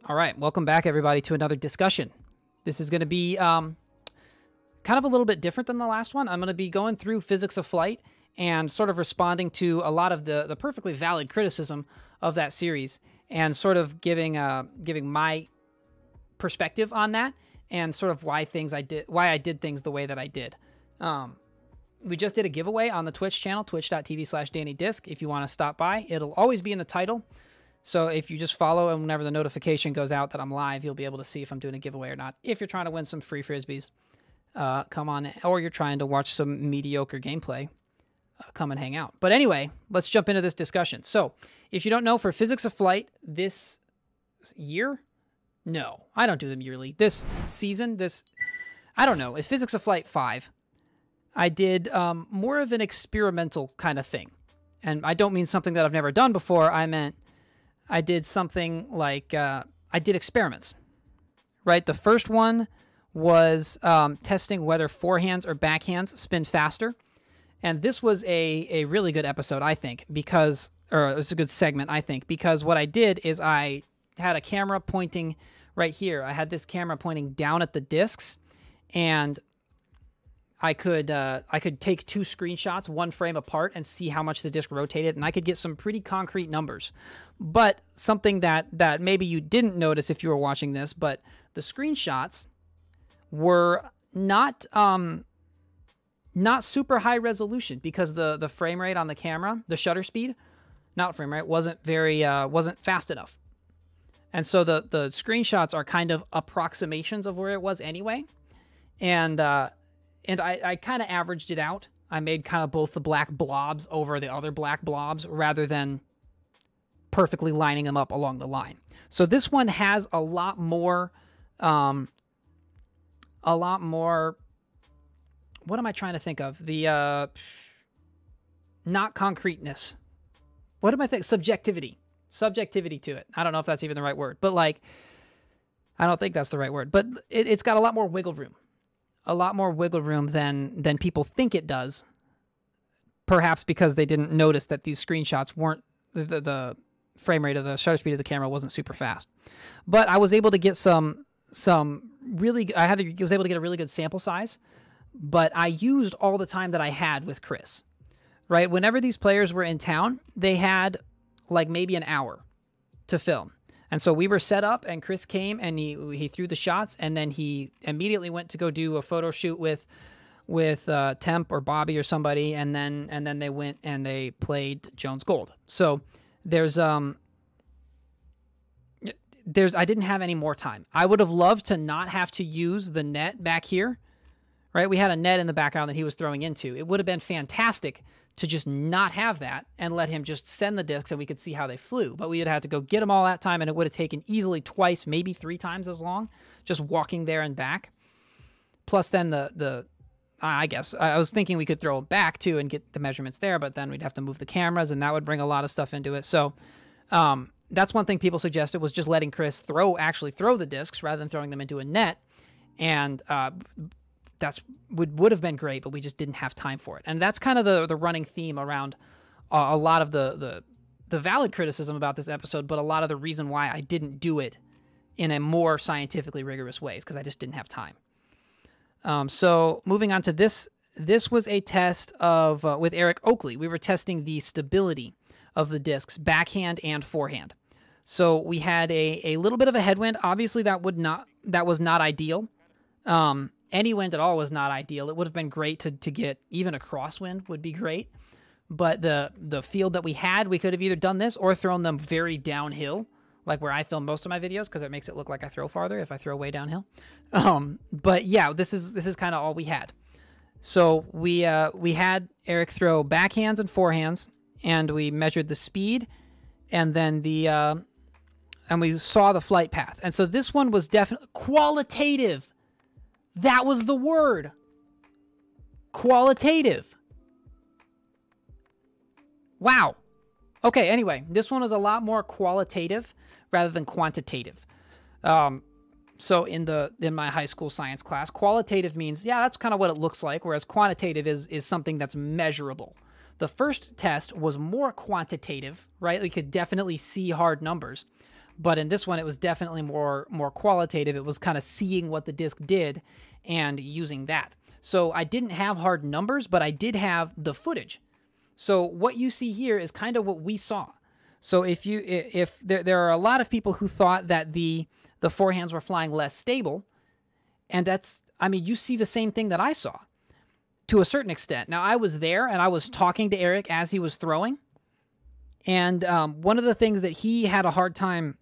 All right, welcome back, everybody, to another discussion. This is going to be kind of a little bit different than the last one. I'm going to be going through physics of flight and sort of responding to a lot of the perfectly valid criticism of that series, and sort of giving my perspective on that, and sort of why I did things the way that I did. We just did a giveaway on the Twitch channel, twitch.tv/DannyDisc. If you want to stop by, it'll always be in the title. So if you just follow, and whenever the notification goes out that I'm live, you'll be able to see if I'm doing a giveaway or not. If you're trying to win some free Frisbees, come on, or you're trying to watch some mediocre gameplay, come and hang out. But anyway, let's jump into this discussion. So if you don't know, for physics of flight this year, no, I don't do them yearly. This season, I don't know, it's physics of flight 5. I did more of an experimental kind of thing. And I don't mean something that I've never done before. I meant I did something like, I did experiments, right? The first one was testing whether forehands or backhands spin faster. And this was a really good episode, I think, because, or it was a good segment, I think, because what I did is I had a camera pointing right here. I had this camera pointing down at the discs, and I could take 2 screenshots, 1 frame apart, and see how much the disc rotated, and I could get some pretty concrete numbers. But something that maybe you didn't notice if you were watching this, but the screenshots were not super high resolution, because the frame rate on the camera, the shutter speed, not frame rate, wasn't fast enough. And so the screenshots are kind of approximations of where it was anyway. And I kind of averaged it out. I made kind of both the black blobs over the other black blobs rather than perfectly lining them up along the line. So this one has a lot more, what am I trying to think of? The, not concreteness. What am I thinking? Subjectivity to it. I don't know if that's even the right word, but like, I don't think that's the right word, but it's got a lot more wiggle room. A lot more wiggle room than people think it does, perhaps because they didn't notice that these screenshots weren't, the frame rate of the shutter speed of the camera wasn't super fast. But I was able to get was able to get a really good sample size, but I used all the time that I had with Chris, right? Whenever these players were in town, they had like maybe an hour to film. And so we were set up, and Chris came, and he threw the shots, and then he immediately went to go do a photo shoot with Temp or Bobby or somebody, and then they went and they played Jones Gold. So I didn't have any more time. I would have loved to not have to use the net back here, right? We had a net in the background that he was throwing into. It would have been fantastic to just not have that and let him just send the discs, and we could see how they flew. But we would have to go get them all that time, and it would have taken easily twice, maybe 3 times as long, just walking there and back. Plus then I guess, I was thinking we could throw it back too and get the measurements there, but then we'd have to move the cameras, and that would bring a lot of stuff into it. So that's one thing people suggested, was just letting Chris actually throw the discs rather than throwing them into a net. And that's would have been great, but we just didn't have time for it. And that's kind of the running theme around a lot of the valid criticism about this episode, but a lot of the reason why I didn't do it in a more scientifically rigorous way is because I just didn't have time. So moving on to this was a test of with Eric Oakley. We were testing the stability of the discs, backhand and forehand. So we had a little bit of a headwind. Obviously, that was not ideal. Any wind at all was not ideal. It would have been great to get even a crosswind would be great. But the field that we had, we could have either done this or thrown them very downhill, like where I film most of my videos, because it makes it look like I throw farther if I throw way downhill. But yeah, this is kind of all we had. So we had Eric throw backhands and forehands, and we measured the speed, and then and we saw the flight path. And so this one was definitely qualitative. That was the word. Qualitative. Wow. Okay, anyway, this one was a lot more qualitative rather than quantitative. So in my high school science class, qualitative means, yeah, that's kind of what it looks like, whereas quantitative is something that's measurable. The first test was more quantitative, right? We could definitely see hard numbers. But in this one, it was definitely more qualitative. It was kind of seeing what the disc did and using that. So I didn't have hard numbers, but I did have the footage. So what you see here is kind of what we saw. So if there are a lot of people who thought that the forehands were flying less stable, and that's, I mean, you see the same thing that I saw to a certain extent. Now, I was there, and I was talking to Eric as he was throwing, and one of the things that he had a hard time,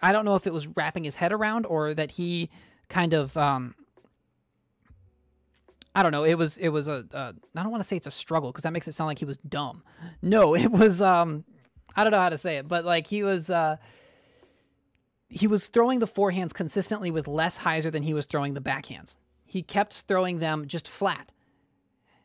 I don't know if it was wrapping his head around or that he kind of, I don't know, it was I don't want to say it's a struggle because that makes it sound like he was dumb. No, it was, I don't know how to say it, but like he was throwing the forehands consistently with less hyzer than he was throwing the backhands. He kept throwing them just flat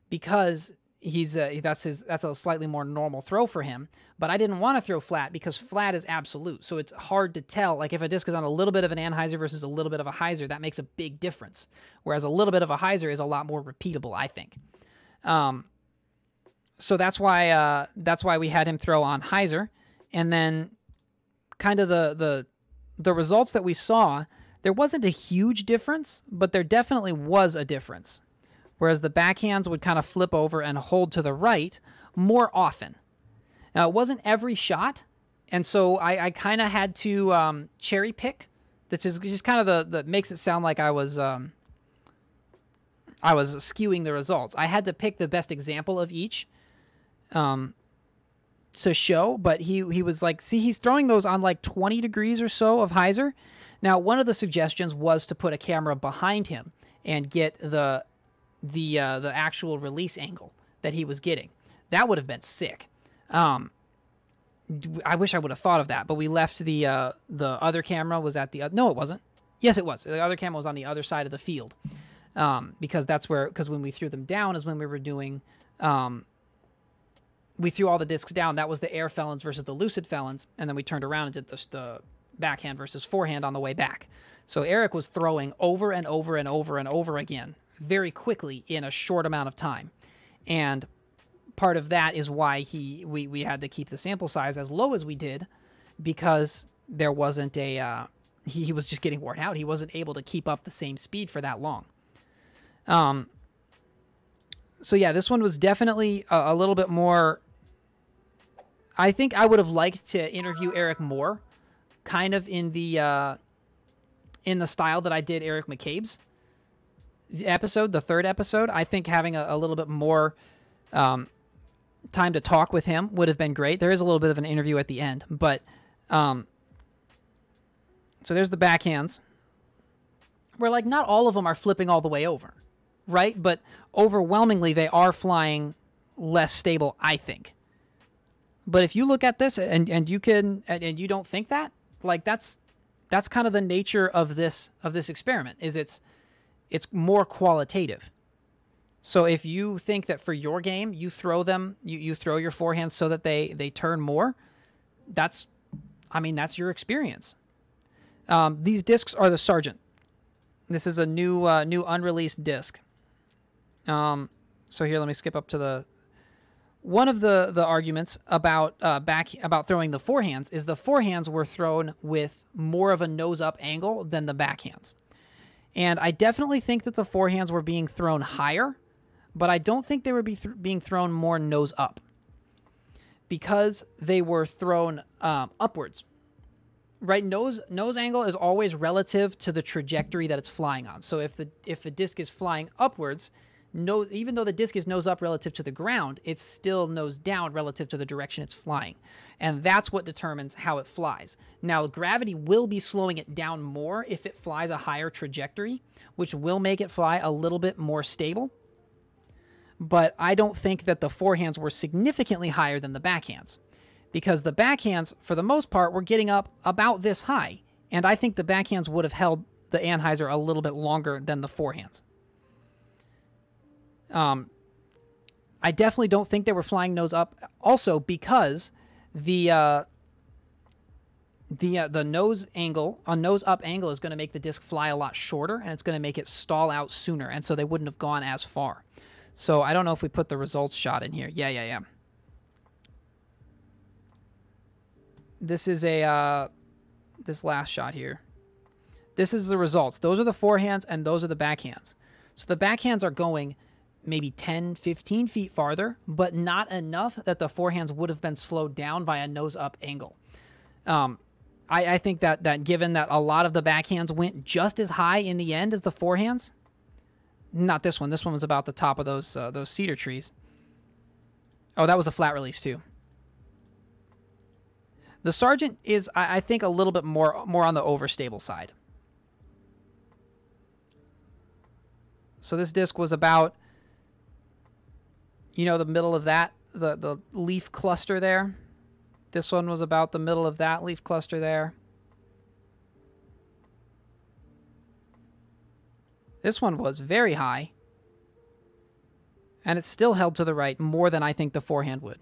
because that's a slightly more normal throw for him. But I didn't want to throw flat because flat is absolute. So it's hard to tell. Like if a disc is on a little bit of an anhyzer versus a little bit of a hyzer, that makes a big difference. Whereas a little bit of a hyzer is a lot more repeatable, I think. So that's why we had him throw on hyzer. And then kind of the results that we saw, there wasn't a huge difference, but there definitely was a difference. Whereas the backhands would kind of flip over and hold to the right more often. Now, it wasn't every shot, and so I kind of had to cherry pick. That just kind of the makes it sound like I was skewing the results. I had to pick the best example of each to show, but he was like, see, he's throwing those on like 20 degrees or so of hyzer. Now, one of the suggestions was to put a camera behind him and get the actual release angle that he was getting. That would have been sick. I wish I would have thought of that, but we left the other camera was at the no, it wasn't. Yes, it was. The other camera was on the other side of the field, because when we threw them down is when we were doing. We threw all the discs down. That was the air felons versus the lucid felons, and then we turned around and did the backhand versus forehand on the way back. So Eric was throwing over and over and over and over again very quickly in a short amount of time, and part of that is why we had to keep the sample size as low as we did, because there wasn't he was just getting worn out. He wasn't able to keep up the same speed for that long. So yeah, this one was definitely a little bit more. I think I would have liked to interview Eric more, kind of in the style that I did Eric McCabe's episode, the third episode. I think having a little bit more time to talk with him would have been great. There is a little bit of an interview at the end, but so there's the backhands, where like not all of them are flipping all the way over, right? But overwhelmingly they are flying less stable, I think. But if you look at this and you don't think that, like that's kind of the nature of this experiment, is it's more qualitative. So if you think that for your game you throw them, you throw your forehands so that they turn more, that's your experience. These discs are the Sergeant. This is a new unreleased disc. So here, let me skip up to one of the arguments about throwing the forehands is the forehands were thrown with more of a nose up angle than the backhands. And I definitely think that the forehands were being thrown higher, but I don't think they were being thrown more nose up, because they were thrown upwards. Right, nose angle is always relative to the trajectory that it's flying on. So if the disc is flying upwards, even though the disc is nose up relative to the ground, it's still nose down relative to the direction it's flying. And that's what determines how it flies. Now, gravity will be slowing it down more if it flies a higher trajectory, which will make it fly a little bit more stable. But I don't think that the forehands were significantly higher than the backhands, because the backhands, for the most part, were getting up about this high. And I think the backhands would have held the anhyzer a little bit longer than the forehands. I definitely don't think they were flying nose up, also because the nose angle, a nose up angle, is going to make the disc fly a lot shorter, and it's going to make it stall out sooner, and so they wouldn't have gone as far. So I don't know if we put the results shot in here. Yeah. This is a this last shot here. This is the results. Those are the forehands and those are the backhands. So the backhands are going maybe 10, 15 feet farther, but not enough that the forehands would have been slowed down by a nose-up angle. I think that given that a lot of the backhands went just as high in the end as the forehands, not this one. This one was about the top of those cedar trees. Oh, that was a flat release too. The Sargent is, I think, a little bit more on the overstable side. So this disc was about, you know, the middle of that, the leaf cluster there. This one was about the middle of that leaf cluster there. This one was very high. And it still held to the right more than I think the forehand would.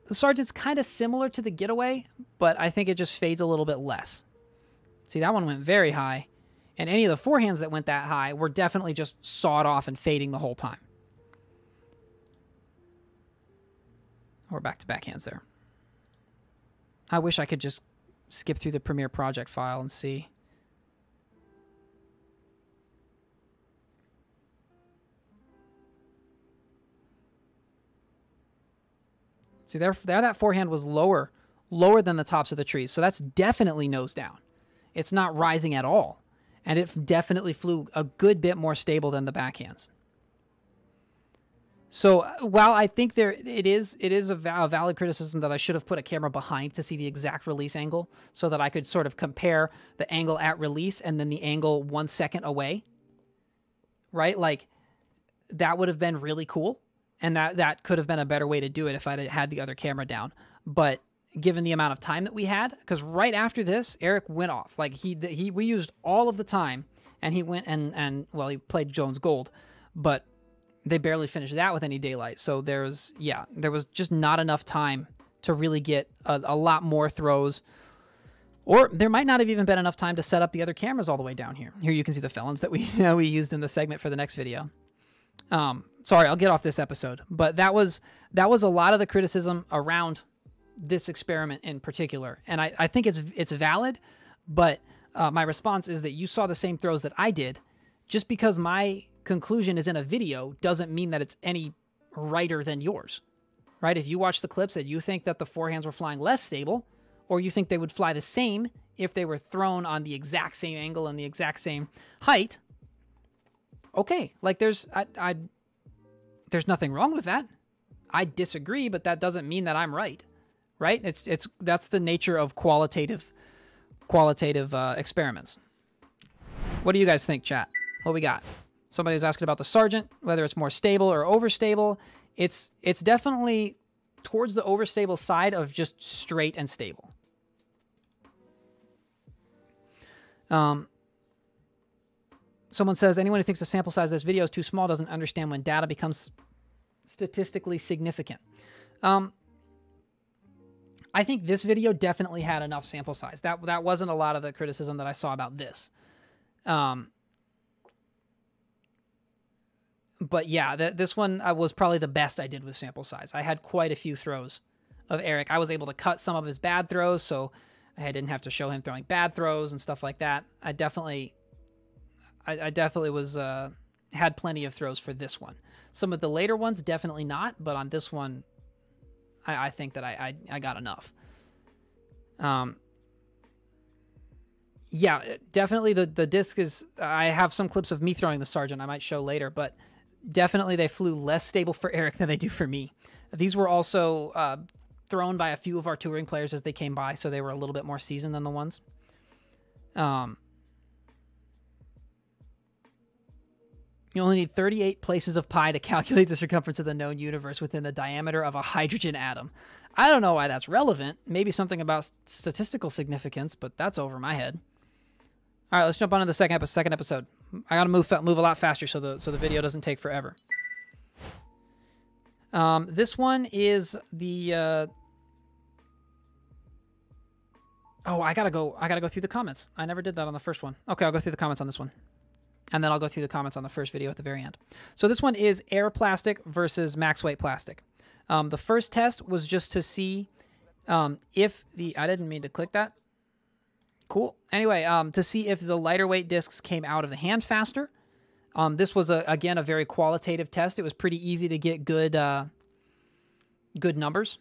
The Sargent's kind of similar to the Getaway, but I think it just fades a little bit less. See, that one went very high. And any of the forehands that went that high were definitely just sawed off and fading the whole time. We're back to backhands there. I wish I could just skip through the Premiere Project file and see. See, there that forehand was lower than the tops of the trees. So that's definitely nose down. It's not rising at all. And it definitely flew a good bit more stable than the backhands. So while I think it is a valid criticism that I should have put a camera behind to see the exact release angle so that I could sort of compare the angle at release and then the angle 1 second away, right? Like, that would have been really cool. And that could have been a better way to do it if I had the other camera down. But given the amount of time that we had, because right after this, Eric went off. Like, we used all of the time, and he went and well, he played Jones Gold, but they barely finished that with any daylight. So there was just not enough time to really get a lot more throws. Or there might not have even been enough time to set up the other cameras all the way down here. Here you can see the felons that we used in the segment for the next video. Sorry, I'll get off this episode, but that was a lot of the criticism around this experiment in particular. And I think it's valid, but my response is that you saw the same throws that I did. Just because my conclusion is in a video doesn't mean that it's any righter than yours, right? If you watch the clips and you think that the forehands were flying less stable, or you think they would fly the same if they were thrown on the exact same angle and the exact same height, okay, like there's nothing wrong with that. I disagree, but that doesn't mean that I'm right, right? That's the nature of qualitative experiments. What do you guys think, chat? What we got? Somebody was asking about the Sargent, whether it's more stable or overstable. It's definitely towards the overstable side of just straight and stable. Someone says, anyone who thinks the sample size of this video is too small doesn't understand when data becomes statistically significant. I think this video definitely had enough sample size. That wasn't a lot of the criticism that I saw about this. But yeah, this one was probably the best I did with sample size. I had quite a few throws of Eric. I was able to cut some of his bad throws, so I didn't have to show him throwing bad throws and stuff like that. I definitely was had plenty of throws for this one. Some of the later ones, definitely not, but on this one, I think that I got enough. Yeah, definitely the disc is... I have some clips of me throwing the Sargent I might show later, but definitely they flew less stable for Eric than they do for me. These were also thrown by a few of our touring players as they came by, so they were a little bit more seasoned than the ones. You only need 38 places of pi to calculate the circumference of the known universe within the diameter of a hydrogen atom. I don't know why that's relevant. Maybe something about statistical significance, but that's over my head. All right, let's jump on to the second episode. I got to move a lot faster so the video doesn't take forever. This one is the oh, I gotta go through the comments. I never did that on the first one. Okay, I'll go through the comments on this one. And then I'll go through the comments on the first video at the very end. So this one is air plastic versus max weight plastic. The first test was just to see I didn't mean to click that. Cool. Anyway, to see if the lighter weight discs came out of the hand faster. This was, again, a very qualitative test. It was pretty easy to get good numbers,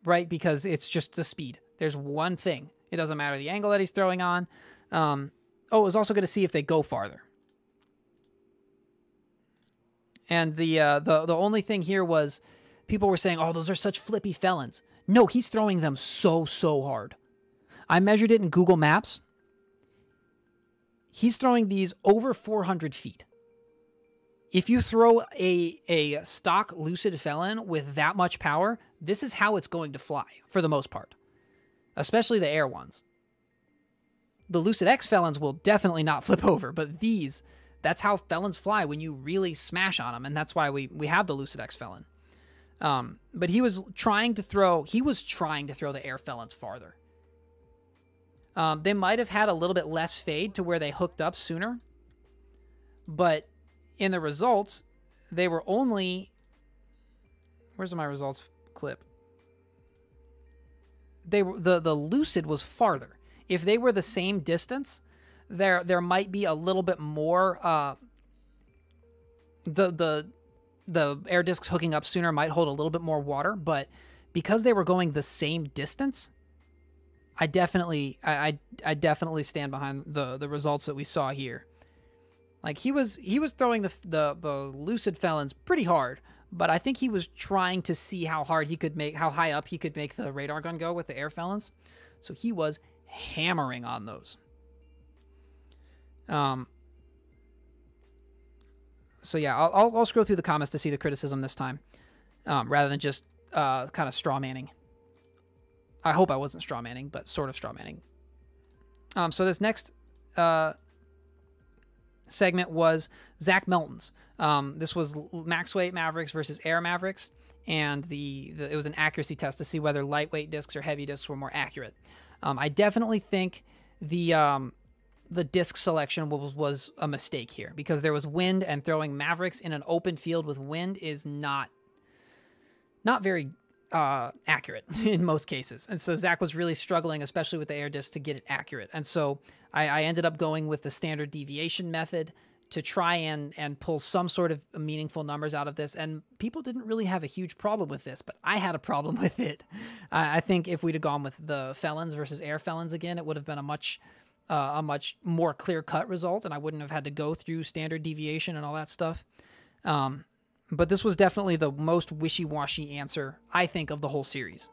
right? Because it's just the speed. There's one thing. It doesn't matter the angle that he's throwing on. It was also going to see if they go farther. And the only thing here was people were saying, oh, those are such flippy felons. No, he's throwing them so hard. I measured it in Google Maps. He's throwing these over 400 feet. If you throw a stock Lucid Felon with that much power, this is how it's going to fly for the most part, especially the air ones. The Lucid X Felons will definitely not flip over, but these, that's how Felons fly when you really smash on them, and that's why we have the Lucid X Felon. But he was trying to throw the air Felons farther. They might have had a little bit less fade to where they hooked up sooner, but in the results, they were only... Where's my results clip? The Lucid was farther. If they were the same distance, there might be a little bit more... The air discs hooking up sooner might hold a little bit more water, but because they were going the same distance... I definitely stand behind the results that we saw here. Like he was throwing the Lucid Felons pretty hard, but I think he was trying to see how high up he could make the radar gun go with the air Felons. So he was hammering on those. So yeah, I'll scroll through the comments to see the criticism this time, rather than just kind of straw manning. I hope I wasn't straw manning, but sort of straw manning. So this next segment was Zach Melton's. This was max weight Mavericks versus air Mavericks, and it was an accuracy test to see whether lightweight discs or heavy discs were more accurate. I definitely think the disc selection was a mistake here because there was wind, and throwing Mavericks in an open field with wind is not very accurate in most cases. And so Zach was really struggling, especially with the air disc, to get it accurate. And so I ended up going with the standard deviation method to try and pull some sort of meaningful numbers out of this. And people didn't really have a huge problem with this, but I had a problem with it. I think if we'd have gone with the Felons versus air Felons again, it would have been a much more clear-cut result, and I wouldn't have had to go through standard deviation and all that stuff. But this was definitely the most wishy-washy answer, I think, of the whole series.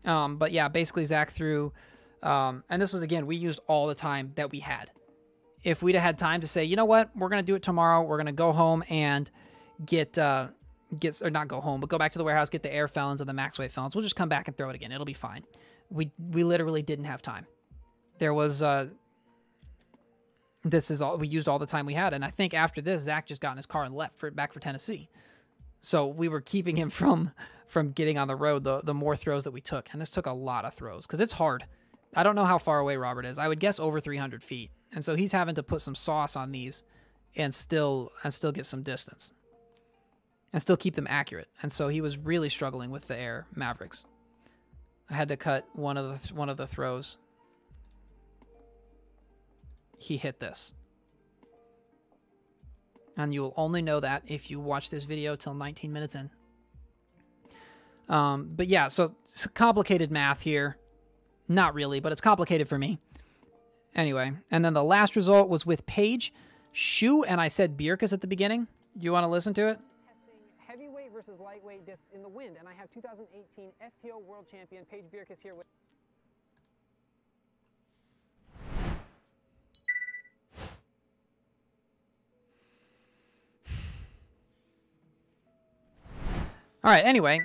But yeah, basically Zach threw, and this was, again, we used all the time that we had. If we'd have had time to say, you know what, we're going to do it tomorrow, we're going to go home and or not go home, but go back to the warehouse, get the air Felons and the max weight Felons. We'll just come back and throw it again. It'll be fine. We literally didn't have time. There was... This is all we used all the time we had, and I think after this, Zach just got in his car and left back for Tennessee. So we were keeping him from getting on the road the more throws that we took, and this took a lot of throws because it's hard. I don't know how far away Robert is. I would guess over 300 feet, and so he's having to put some sauce on these and still get some distance and still keep them accurate. And so he was really struggling with the air Mavericks. I had to cut one of the throws. He hit this. And you will only know that if you watch this video till 19 minutes in. But yeah, so it's complicated math here. Not really, but it's complicated for me. Anyway, and then the last result was with Paige Shu, and I said Bierkus at the beginning. You want to listen to it? Testing heavyweight versus lightweight discs in the wind, and I have 2018 FPO World Champion Paige Bierkus here with... All right, anyway,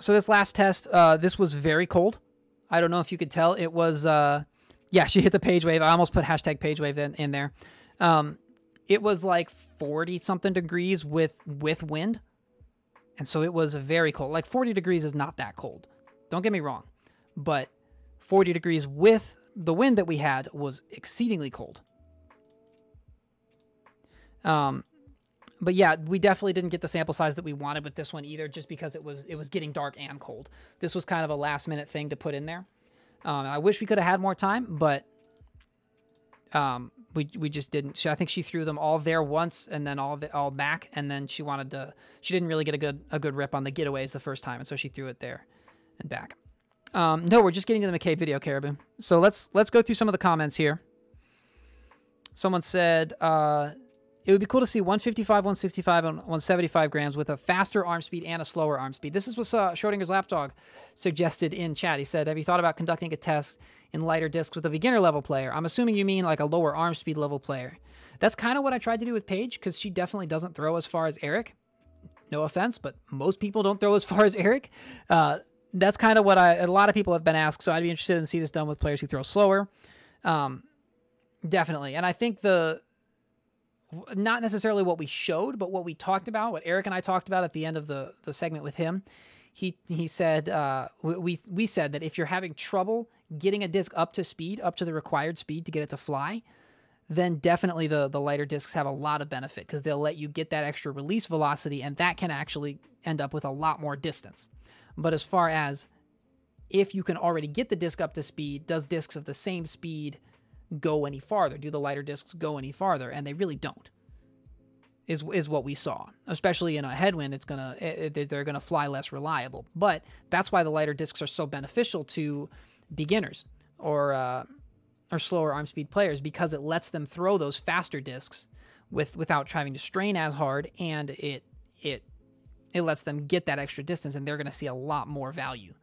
so this last test, this was very cold. I don't know if you could tell. It was, yeah, she hit the page wave. I almost put hashtag page wave in there. It was like 40-something degrees with wind, and so it was very cold. Like 40 degrees is not that cold. Don't get me wrong, but 40 degrees with the wind that we had was exceedingly cold. But yeah, we definitely didn't get the sample size that we wanted with this one either, just because it was getting dark and cold. This was kind of a last minute thing to put in there. I wish we could have had more time, but we just didn't. I think she threw them all there once and then all back, and then she didn't really get a good rip on the getaways the first time, and so she threw it there and back. No, we're just getting to the McCabe video, Caribou. So let's go through some of the comments here. Someone said, it would be cool to see 155, 165, and 175 grams with a faster arm speed and a slower arm speed. This is what Schrodinger's Lapdog suggested in chat. He said, have you thought about conducting a test in lighter discs with a beginner level player? I'm assuming you mean like a lower arm speed level player. That's kind of what I tried to do with Paige, because she definitely doesn't throw as far as Eric. No offense, but most people don't throw as far as Eric. That's kind of what a lot of people have been asked, so I'd be interested in see this done with players who throw slower. Definitely. And I think not necessarily what we showed, but what we talked about, what Eric and I talked about at the end of the segment with him, he said, we said that if you're having trouble getting a disc up to speed, up to the required speed to get it to fly, then definitely the lighter discs have a lot of benefit, because they'll let you get that extra release velocity, and that can actually end up with a lot more distance. But as far as if you can already get the disc up to speed, does discs of the same speed go any farther? Do the lighter discs go any farther? And they really don't, is what we saw. Especially in a headwind, they're gonna fly less reliable. But that's why the lighter discs are so beneficial to beginners or slower arm speed players, because it lets them throw those faster discs without having to strain as hard, and it lets them get that extra distance, and they're gonna see a lot more value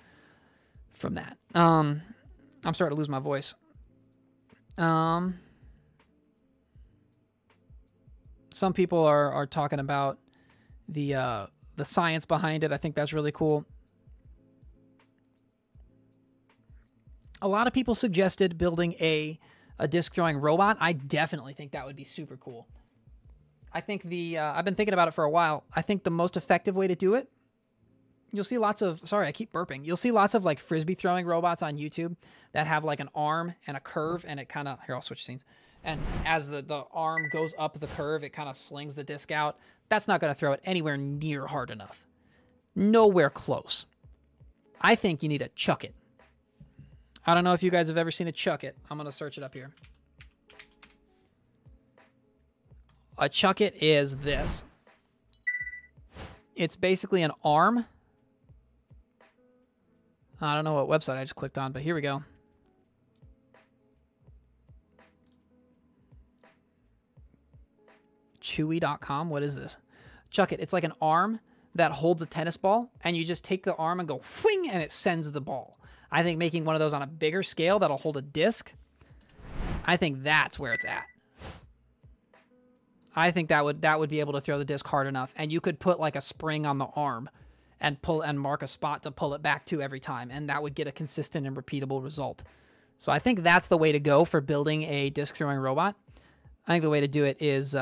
from that. I'm starting to lose my voice. Some people are talking about the science behind it. I think that's really cool. A lot of people suggested building a disc throwing robot. I definitely think that would be super cool. I think I've been thinking about it for a while. I think the most effective way to do it, you'll see lots of, sorry, I keep burping. You'll see lots of like frisbee throwing robots on YouTube that have like an arm and a curve, and it kind of, here, I'll switch scenes. And as the arm goes up the curve, it kind of slings the disc out. That's not going to throw it anywhere near hard enough. Nowhere close. I think you need to chuck it. I don't know if you guys have ever seen a chuck it. I'm going to search it up here. A chuck it is this. It's basically an arm. I don't know what website I just clicked on, but here we go. Chewy.com. What is this? Chuck it. It's like an arm that holds a tennis ball, and you just take the arm and go whing, and it sends the ball. I think making one of those on a bigger scale that'll hold a disc, I think that's where it's at. I think that would be able to throw the disc hard enough, and you could put like a spring on the arm and pull and mark a spot to pull it back to every time, and that would get a consistent and repeatable result. So I think that's the way to go for building a disc throwing robot. I think the way to do it is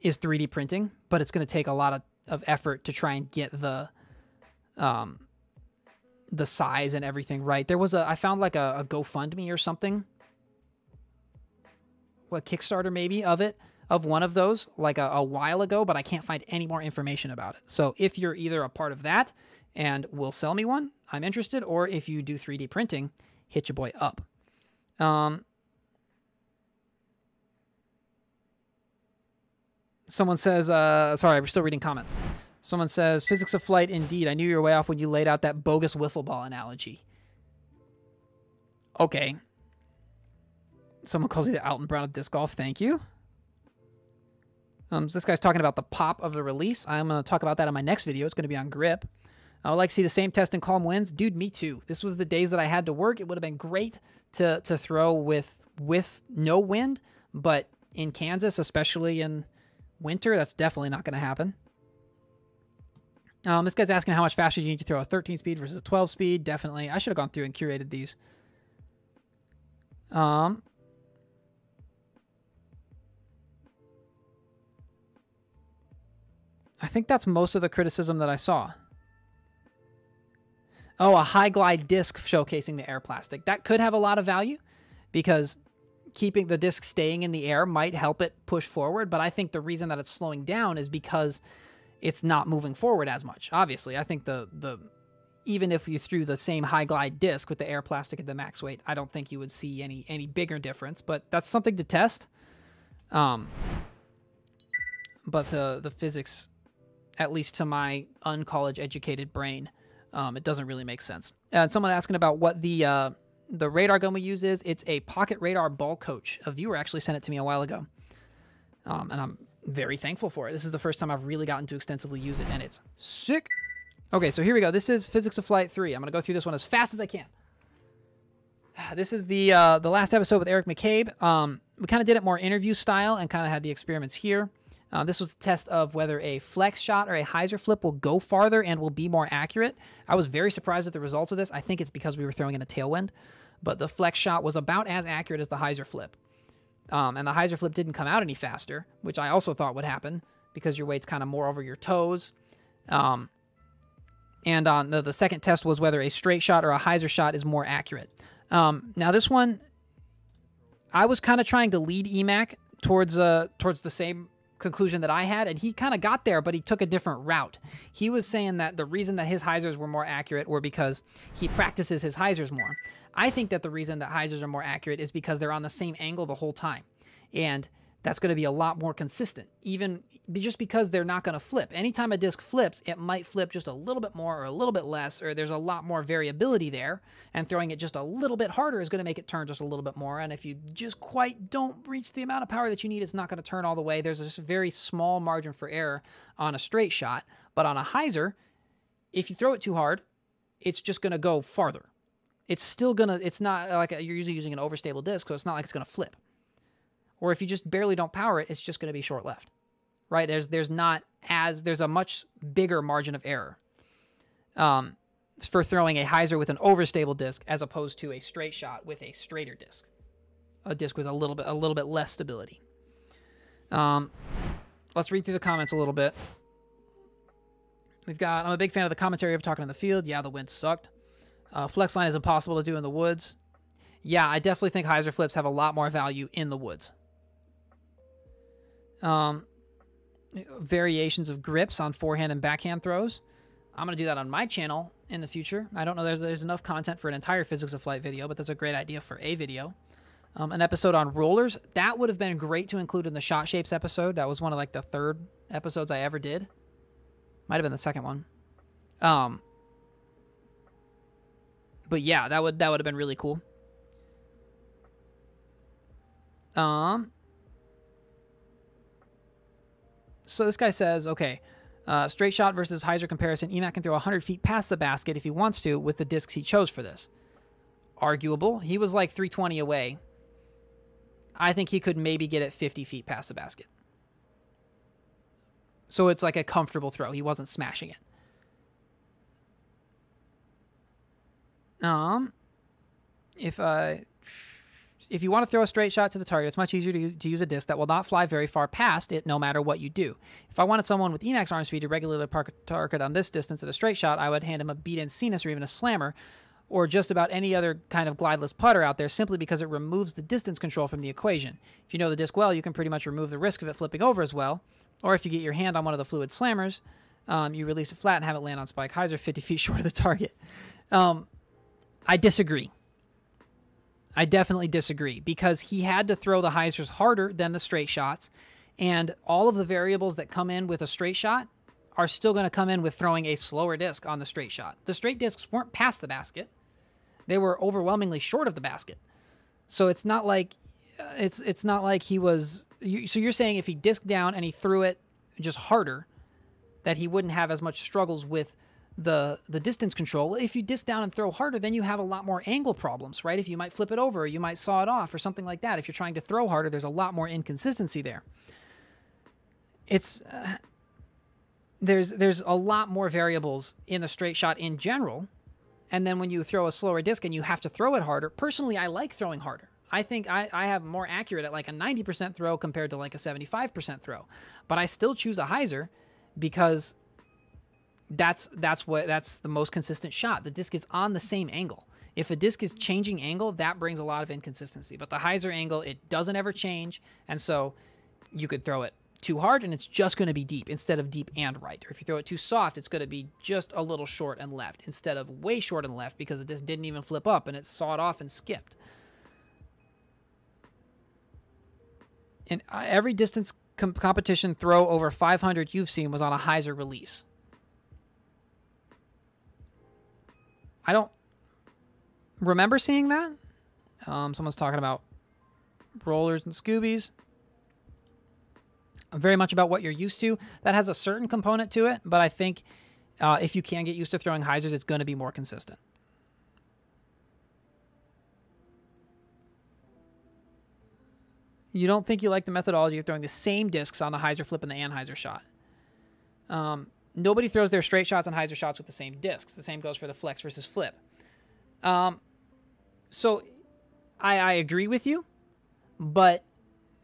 3D printing, but it's going to take a lot of effort to try and get the size and everything right. There was I found like a GoFundMe or something, what, Kickstarter maybe, of one of those like a while ago, but I can't find any more information about it. So if you're either a part of that and will sell me one, I'm interested, or if you do 3D printing, hit your boy up. Someone says, sorry, we're still reading comments. Someone says, physics of flight, indeed. I knew you were way off when you laid out that bogus wiffle ball analogy. Okay. Someone calls you the Alton Brown of disc golf. Thank you. So this guy's talking about the pop of the release. I'm going to talk about that in my next video. It's going to be on grip. I would like to see the same test in calm winds. Dude, me too. This was the days that I had to work. It would have been great to throw with no wind, but in Kansas, especially in winter, that's definitely not going to happen. This guy's asking how much faster you need to throw a 13 speed versus a 12 speed. Definitely. I should have gone through and curated these. I think that's most of the criticism that I saw. Oh, a high glide disc showcasing the air plastic. That could have a lot of value because keeping the disc staying in the air might help it push forward, but I think the reason that it's slowing down is because it's not moving forward as much. Obviously, I think even if you threw the same high glide disc with the air plastic at the max weight, I don't think you would see any bigger difference, but that's something to test. But the physics, at least to my uncollege educated brain, it doesn't really make sense. And someone asking about what the radar gun we use is. It's a Pocket Radar Ball Coach. A viewer actually sent it to me a while ago. And I'm very thankful for it. This is the first time I've really gotten to extensively use it, and it's sick. Okay, so here we go. This is Physics of Flight 3. I'm going to go through this one as fast as I can. This is the last episode with Eric McCabe. We kind of did it more interview style and kind of had the experiments here. This was a test of whether a flex shot or a hyzer flip will go farther and will be more accurate. I was very surprised at the results of this. I think it's because we were throwing in a tailwind, but the flex shot was about as accurate as the hyzer flip. And the hyzer flip didn't come out any faster, which I also thought would happen because your weight's kind of more over your toes. And on the second test was whether a straight shot or a hyzer shot is more accurate. Now this one, I was kind of trying to lead EMAC towards the same conclusion that I had, and he kind of got there, but he took a different route. He was saying that the reason that his hyzers were more accurate were because he practices his hyzers more. I think that the reason that hyzers are more accurate is because they're on the same angle the whole time, and that's going to be a lot more consistent, even just because they're not going to flip. Anytime a disc flips, it might flip just a little bit more or a little bit less, or there's a lot more variability there, and throwing it just a little bit harder is going to make it turn just a little bit more, and if you just quite don't reach the amount of power that you need, it's not going to turn all the way. There's just a very small margin for error on a straight shot, but on a hyzer, if you throw it too hard, it's just going to go farther. It's still going to, it's not like you're usually using an overstable disc, so it's not like it's going to flip. Or if you just barely don't power it, it's just going to be short left, right? There's a much bigger margin of error for throwing a hyzer with an overstable disc as opposed to a straight shot with a straighter disc, a disc with a little bit less stability. Let's read through the comments a little bit. I'm a big fan of the commentary of talking in the field. Yeah, the wind sucked. Flex line is impossible to do in the woods. Yeah, I definitely think hyzer flips have a lot more value in the woods. Variations of grips on forehand and backhand throws. I'm going to do that on my channel in the future. I don't know there's enough content for an entire Physics of Flight video, but that's a great idea for a video. An episode on rollers. That would have been great to include in the Shot Shapes episode. That was one of like the third episodes I ever did. Might have been the second one. But yeah, that would have been really cool. So this guy says, okay, straight shot versus hyzer comparison. EMAC can throw 100 feet past the basket if he wants to with the discs he chose for this. Arguable. He was like 320 away. I think he could maybe get it 50 feet past the basket. So it's like a comfortable throw. He wasn't smashing it. If you want to throw a straight shot to the target, it's much easier to use a disc that will not fly very far past it no matter what you do. If I wanted someone with EMAX arm speed to regularly park a target on this distance at a straight shot, I would hand him a beat-in Cenis or even a slammer, or just about any other kind of glideless putter out there, simply because it removes the distance control from the equation. If you know the disc well, you can pretty much remove the risk of it flipping over as well. Or if you get your hand on one of the fluid slammers, you release it flat and have it land on spike hyzer 50 feet short of the target. I disagree. I definitely disagree, because he had to throw the hyzers harder than the straight shots, and all of the variables that come in with a straight shot are still going to come in with throwing a slower disc on the straight shot. The straight discs weren't past the basket. They were overwhelmingly short of the basket. So it's not like it's not like he was... So you're saying if he disced down and he threw it just harder, that he wouldn't have as much struggles with the distance control. Well, if you disc down and throw harder, then you have a lot more angle problems, right? If you might flip it over, or you might saw it off, or something like that. If you're trying to throw harder, there's a lot more inconsistency there. It's there's a lot more variables in the straight shot in general, and then when you throw a slower disc and you have to throw it harder, personally, I like throwing harder. I think I have more accurate at like a 90% throw compared to like a 75% throw, but I still choose a hyzer because that's the most consistent shot. The disc is on the same angle. If a disc is changing angle, that brings a lot of inconsistency. But the Hyzer angle, it doesn't ever change, and so you could throw it too hard and it's just going to be deep instead of deep and right. Or if you throw it too soft, it's going to be just a little short and left instead of way short and left because the disc didn't even flip up and it sawed off and skipped. And every distance competition throw over 500 you've seen was on a Hyzer release. I don't remember seeing that. Someone's talking about rollers and Scoobies. Very much about what you're used to. That has a certain component to it, but I think if you can get used to throwing Hyzers, it's going to be more consistent. You don't think you like the methodology of throwing the same discs on the Hyzer flip and the Anheuser shot. Nobody throws their straight shots and Hyzer shots with the same discs. The same goes for the flex versus flip. So I agree with you, but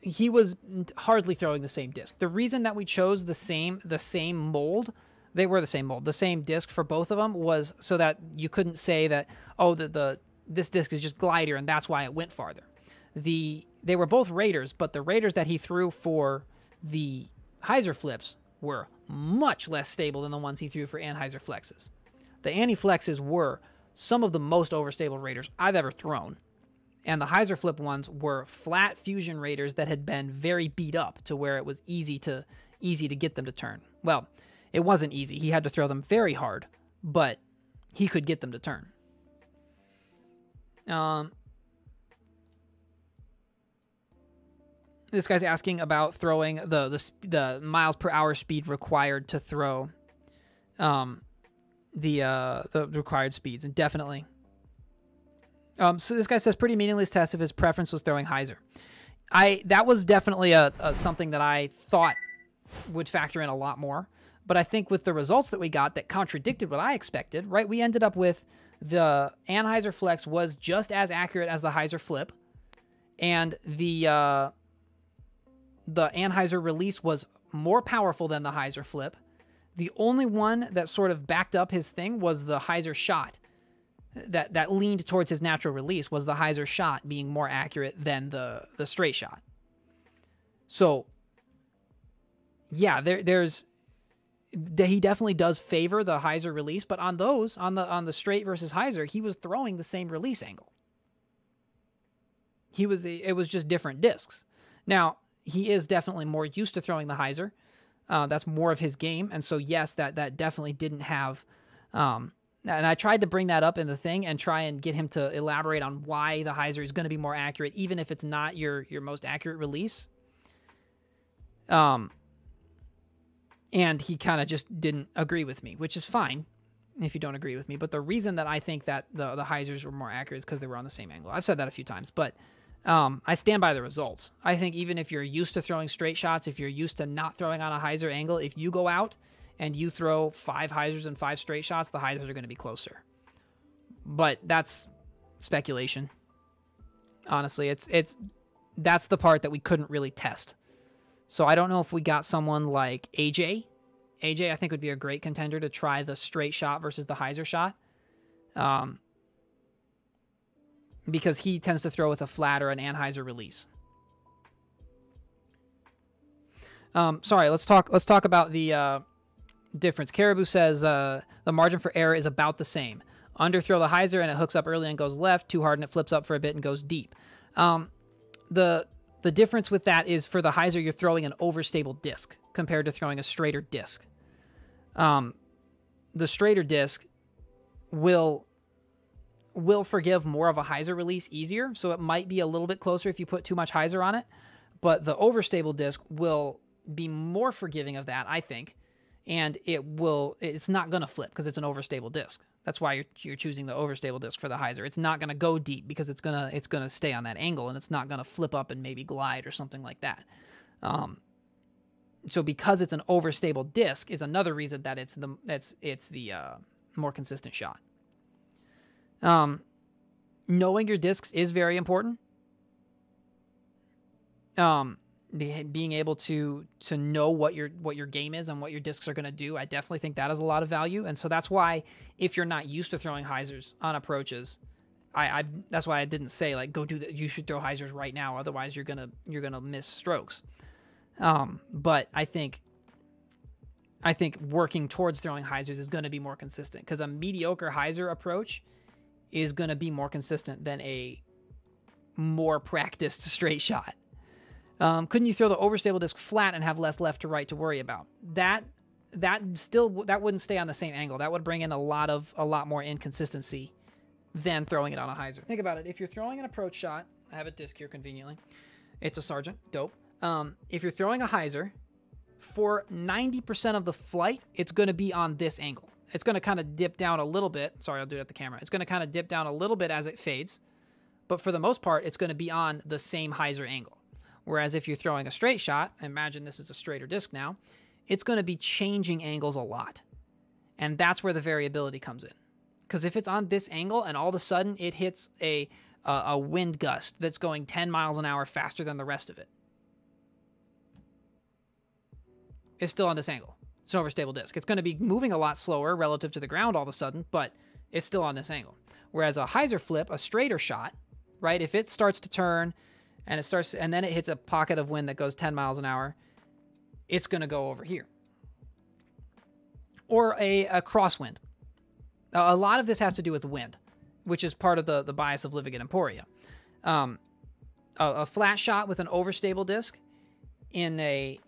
he was hardly throwing the same disc. The reason that we chose the same mold, they were the same mold, the same disc for both of them, was so that you couldn't say that, oh, this disc is just glider and that's why it went farther. They were both Raiders, but the Raiders that he threw for the Hyzer flips were much less stable than the ones he threw for Anheuser flexes. The Annie flexes were some of the most overstable Raiders I've ever thrown. And the Hyzer flip ones were flat fusion Raiders that had been very beat up to where it was easy to get them to turn. Well, it wasn't easy. He had to throw them very hard, but he could get them to turn. This guy's asking about throwing the miles per hour speed required to throw the required speeds, and definitely. So this guy says pretty meaningless test if his preference was throwing Hyzer. That was definitely something that I thought would factor in a lot more, but I think with the results that we got that contradicted what I expected, right? We ended up with the Anheuser flex was just as accurate as the Hyzer flip, and the Anheuser release was more powerful than the Hyzer flip. The only one that sort of backed up his thing was the Hyzer shot. That leaned towards his natural release was the Hyzer shot being more accurate than the straight shot. So, yeah, he definitely does favor the Hyzer release, but on the straight versus Hyzer, he was throwing the same release angle. It was just different discs. Now, he is definitely more used to throwing the Hyzer. That's more of his game, and so yes, that definitely didn't have. And I tried to bring that up in the thing and try and get him to elaborate on why the Hyzer is going to be more accurate, even if it's not your most accurate release. And he kind of just didn't agree with me, which is fine if you don't agree with me. But the reason that I think that the Hyzers were more accurate is because they were on the same angle. I've said that a few times, but I stand by the results. I think even if you're used to throwing straight shots, if you're used to not throwing on a Hyzer angle, if you go out and you throw 5 Hyzers and 5 straight shots, the Hyzers are going to be closer. But that's speculation. Honestly, that's the part that we couldn't really test. So I don't know if we got someone like AJ. AJ, I think, would be a great contender to try the straight shot versus the Hyzer shot. Because he tends to throw with a flat or an Anheuser release. Sorry, let's talk about the difference. Caribou says the margin for error is about the same. Underthrow the Hyzer and it hooks up early and goes left. Too hard and it flips up for a bit and goes deep. The difference with that is for the Hyzer, you're throwing an overstable disc compared to throwing a straighter disc. The straighter disc will forgive more of a Hyzer release easier, so it might be a little bit closer if you put too much Hyzer on it, but the overstable disc will be more forgiving of that, I think, and it's not going to flip because it's an overstable disc. That's why you're choosing the overstable disc for the Hyzer. It's not going to go deep because it's gonna stay on that angle, and it's not going to flip up and maybe glide or something like that. So because it's an overstable disc is another reason that it's the more consistent shot. Knowing your discs is very important. Being able to know what your game is and what your discs are going to do, I definitely think that has a lot of value. And so that's why if you're not used to throwing Hyzers on approaches, that's why I didn't say like go do that. You should throw Hyzers right now, otherwise you're gonna miss strokes. But I think working towards throwing Hyzers is going to be more consistent, because a mediocre Hyzer approach is going to be more consistent than a more practiced straight shot. Couldn't you throw the overstable disc flat and have less left to right to worry about? That wouldn't stay on the same angle. That would bring in a lot more inconsistency than throwing it on a Hyzer. Think about it. If you're throwing an approach shot, I have a disc here conveniently. It's a Sargent, dope. If you're throwing a Hyzer, for 90% of the flight, it's going to be on this angle. It's going to kind of dip down a little bit. Sorry, I'll do it at the camera. It's going to kind of dip down a little bit as it fades. But for the most part, it's going to be on the same Hyzer angle. Whereas if you're throwing a straight shot, imagine this is a straighter disc now, it's going to be changing angles a lot. And that's where the variability comes in. Because if it's on this angle and all of a sudden it hits a wind gust that's going 10 miles an hour faster than the rest of it, it's still on this angle. It's an overstable disc. It's going to be moving a lot slower relative to the ground all of a sudden, but it's still on this angle. Whereas a Hyzer flip, a straighter shot, right? If it starts to turn and then it hits a pocket of wind that goes 10 miles an hour, it's going to go over here. Or a crosswind. A lot of this has to do with wind, which is part of the bias of Livigan Emporia. A flat shot with an overstable disc, again,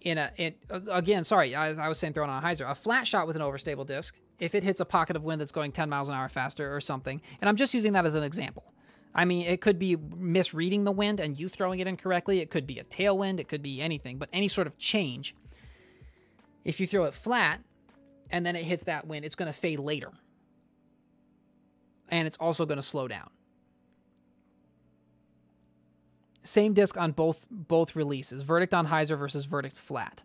sorry, I was saying throwing on a Hyzer. A flat shot with an overstable disc, if it hits a pocket of wind that's going 10 miles an hour faster or something, and I'm just using that as an example. I mean, it could be misreading the wind and you throwing it incorrectly. It could be a tailwind. It could be anything, but any sort of change. If you throw it flat and then it hits that wind, it's going to fade later. And it's also going to slow down. Same disc on both releases. Verdict on Hyzer versus verdict flat.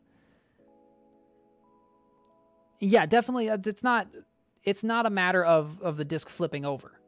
Yeah, definitely. It's not a matter of the disc flipping over.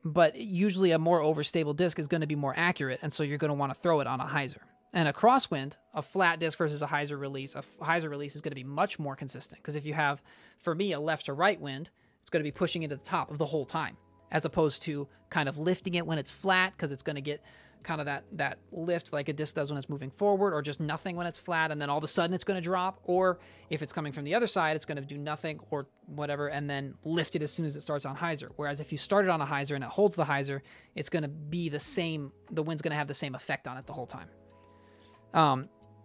But usually a more overstable disc is going to be more accurate, and so you're going to want to throw it on a Hyzer. And a crosswind, a flat disc versus a Hyzer release is going to be much more consistent. Because if you have, for me, a left to right wind, it's going to be pushing into the top of the whole time, as opposed to kind of lifting it when it's flat, because it's going to get kind of that lift like a disc does when it's moving forward, or just nothing when it's flat, and then all of a sudden it's going to drop. Or if it's coming from the other side, it's going to do nothing or whatever, and then lift it as soon as it starts on Hyzer. Whereas if you started on a Hyzer and it holds the Hyzer, it's going to be the same, the wind's going to have the same effect on it the whole time.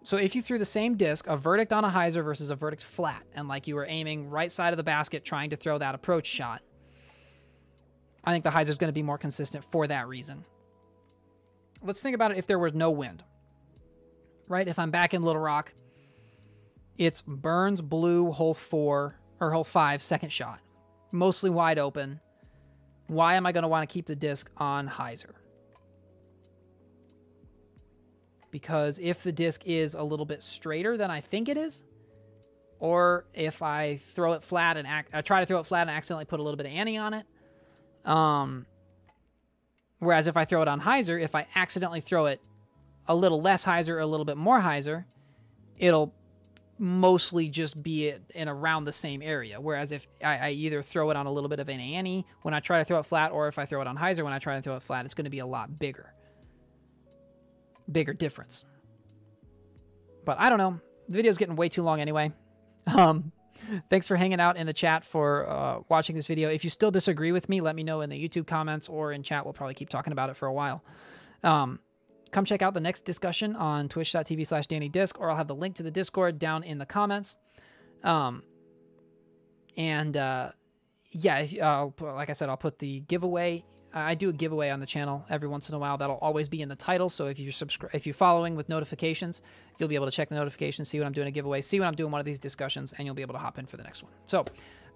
So if you threw the same disc, a verdict on a Hyzer versus a verdict flat, and like you were aiming right side of the basket trying to throw that approach shot, I think the Hyzer is going to be more consistent for that reason. Let's think about it if there was no wind, right? If I'm back in Little Rock, it's Burns Blue hole 4 or hole 5 second shot, mostly wide open. Why am I going to want to keep the disc on Hyzer? Because if the disc is a little bit straighter than I think it is, or if I throw it flat and I try to throw it flat and accidentally put a little bit of ante on it, whereas if I throw it on Hyzer, if I accidentally throw it a little less Hyzer or a little bit more Hyzer, it'll mostly just be in around the same area. Whereas if I either throw it on a little bit of an ante when I try to throw it flat, or if I throw it on Hyzer when I try to throw it flat, it's going to be a lot bigger difference. But I don't know. The video's getting way too long anyway. Thanks for hanging out in the chat, for watching this video. If you still disagree with me, let me know in the YouTube comments or in chat. We'll probably keep talking about it for a while. Come check out the next discussion on twitch.tv/DannyDisc, or I'll have the link to the Discord down in the comments. Yeah, like I said, I'll put the giveaway. I do a giveaway on the channel every once in a while. That'll always be in the title. So if you're following with notifications, you'll be able to check the notifications, see when I'm doing a giveaway, see when I'm doing one of these discussions, and you'll be able to hop in for the next one. So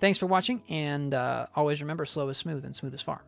thanks for watching, and always remember, slow is smooth and smooth is far.